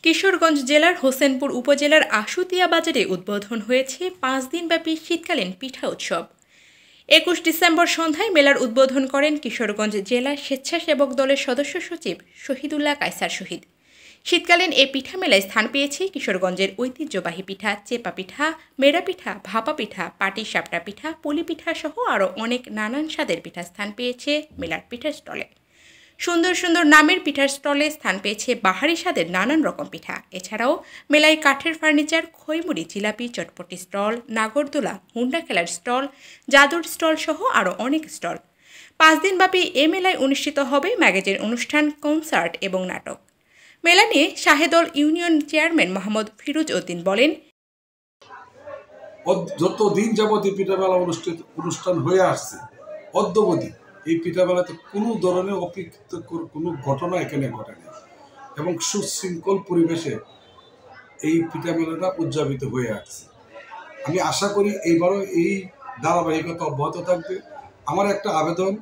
কিশোরগঞ্জ জেলার হোসেনপুর উপজেলার আশুতিয়া বাজারে উদ্বোধন হয়েছে 5 দিনব্যাপী শীতকালীন পিঠা উৎসব। 21 ডিসেম্বর সন্ধ্যায় মেলার উদ্বোধন করেন কিশোরগঞ্জ জেলা স্বেচ্ছাসেবক দলের সদস্য সচিব শহীদুল্লাহ কায়সার শহীদ। শীতকালীন এই পিঠা মেলায় স্থান পেয়েছে কিশোরগঞ্জের ঐতিহ্যবাহী পিঠা, চেপা পিঠা, মেরা পিঠা, ভাপা পিঠা, পাটি সাপটা পিঠা, পুলি পিঠা সহ আরও অনেক নানান স্বাদের পিঠা স্থান পেয়েছে মেলার পিঠার স্টলে। সুন্দর সুন্দর নামের পিঠার স্টলে স্থান পেয়েছে বাহারি স্বাদের নানান রকম পিঠা। এছাড়াও মেলায় কাঠের ফার্নিচার, খইমুড়ি, জিলাপি, চটপটি স্টল, নাগরদোলা, হুন্ডা খেলার স্টল, জাদুর স্টল সহ আরও অনেক স্টল। 5 দিনব্যাপী এ মেলায় অনুষ্ঠিত হবে ম্যাগাজিন অনুষ্ঠান, কনসার্ট এবং নাটক। মেলা নিয়ে শাহেদল ইউনিয়ন চেয়ারম্যান মোহাম্মদ ফিরোজ উদ্দিন বলেন, যত দিন যাবত এই পিঠা মেলা অনুষ্ঠান হয়ে আসছে, অদ্যবধি এই পিঠা মেলাতে কোনো ধরনের অপ্রীতিকর কোনো ঘটনা এখানে ঘটেনি এবং সুশৃঙ্খল পরিবেশে এই পিঠা মেলাটা উদযাপিত হয়ে আসছে। আমি আশা করি এইবারও এই ধারাবাহিকতা অব্যাহত থাকবে। আমার একটা আবেদন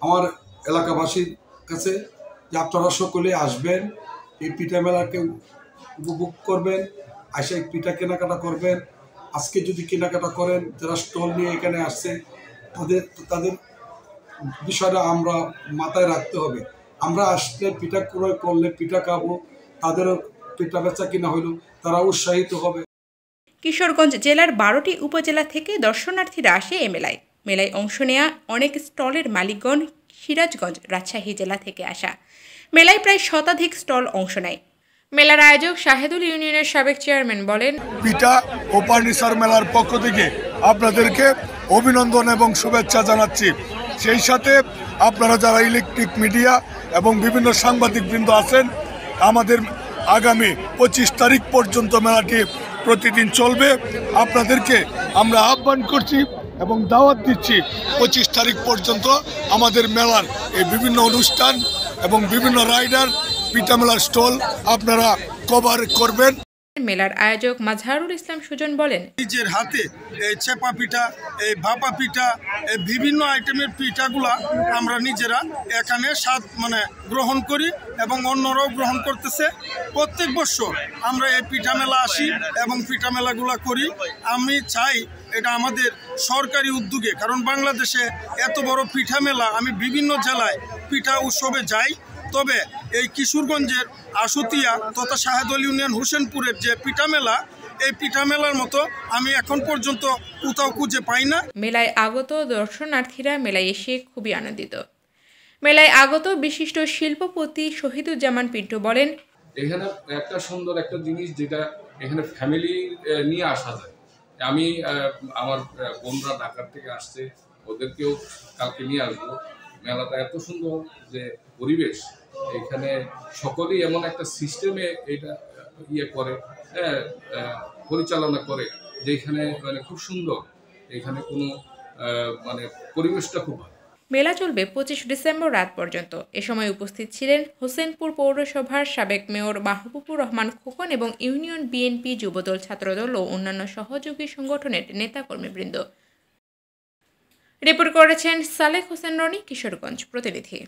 আমার এলাকাবাসীর কাছে যে আপনারা সকলে আসবেন, এই পিঠা মেলাকে উপভোগ করবেন, আসে পিঠা কেনাকাটা করবেন। আজকে যদি কেনাকাটা করেন, যারা স্টল নিয়ে এখানে আসছে তাদের বিষয়টা আমরা মাথায় রাখতে হবে। আমরা আসলে পিঠা ক্রয় করলে পিঠা খাবো, তাদেরও পিঠা বেচা কিনা হইল, তারা উৎসাহিত হবে। কিশোরগঞ্জ জেলার 12টি উপজেলা থেকে দর্শনার্থীরা আসে এ মেলায়। মেলায় অংশ নেয়া অনেক স্টলের মালিকগণ সিরাজগঞ্জ, রাজশাহী জেলা থেকে আসা। মেলায় প্রায় শতাধিক স্টল অংশ নেয়। মেলার আয়োজক শাহেদুল ইউনিয়নের সাবেক চেয়ারম্যান বলেন, পিঠা ও ফার্নিচার মেলার পক্ষ থেকে আপনাদেরকে অভিনন্দন এবং শুভেচ্ছা জানাচ্ছি। সেই সাথে আপনারা যারা ইলেকট্রিক মিডিয়া এবং বিভিন্ন সাংবাদিকবৃন্দ আছেন, আমাদের আগামী 25 তারিখ পর্যন্ত মেলাটি প্রতিদিন চলবে। আপনাদেরকে আমরা আহ্বান করছি এবং দাওয়াত দিচ্ছি 25 তারিখ পর্যন্ত আমাদের মেলার এই বিভিন্ন অনুষ্ঠান এবং বিভিন্ন রাইডার পিঠা মেলার স্টল আপনারা কভার করবেন। মেলার আয়োজক মাজহারুল ইসলাম সুজন বলেন, নিজের হাতে এই চেপা পিঠা, এই ভাপা পিঠা, এই বিভিন্ন আইটেমের পিঠাগুলা আমরা নিজেরা এখানে স্বাদ গ্রহণ করি এবং অন্যরাও গ্রহণ করতেছে। প্রত্যেক বছর আমরা এই পিঠা মেলা আসি এবং পিঠা মেলাগুলা করি। আমি চাই এটা আমাদের সরকারি উদ্যোগে, কারণ বাংলাদেশে এত বড় পিঠা মেলা, আমি বিভিন্ন জেলায় পিঠা উৎসবে যাই, তবে এই কিশোরগঞ্জের আশুতিয়া তথা শাহেদল ইউনিয়ন হোসেনপুরের যে পিঠা মেলা, এই পিঠা মেলার মতো আমি এখন পর্যন্ত কোথাও খুঁজে পাই না। মেলায় আগত দর্শনার্থীরা মেলায় এসে খুবই আনন্দিত। মেলায় আগত বিশিষ্ট শিল্পপতি শহীদুজ্জামান পিন্টু বলেন, এখানে একটা সুন্দর একটা জিনিস যেটা এখানে ফ্যামিলি নিয়ে আসা যায়। আমি আমার বোনরা ঢাকার থেকে আসছে, ওদেরকেও কালকে নিয়ে আসবো। মেলাটা এত সুন্দর যে পরিবেশ, এখানে সকলেই এমন একটা সিস্টেমে এটা করে পরিচালনা করে যেখানে খুব সুন্দর, এখানে কোনো পরিবেশটা খুব ভালো। মেলা চলবে 25 ডিসেম্বর রাত পর্যন্ত। এ সময় উপস্থিত ছিলেন হোসেনপুর পৌরসভার সাবেক মেয়র মাহবুবুর রহমান খোকন এবং ইউনিয়ন বিএনপি, যুবদল, ছাত্রদল ও অন্যান্য সহযোগী সংগঠনের নেতাকর্মীবৃন্দ। রিপোর্ট করেছেন সালেক হোসেন রনি, কিশোরগঞ্জ প্রতিনিধি।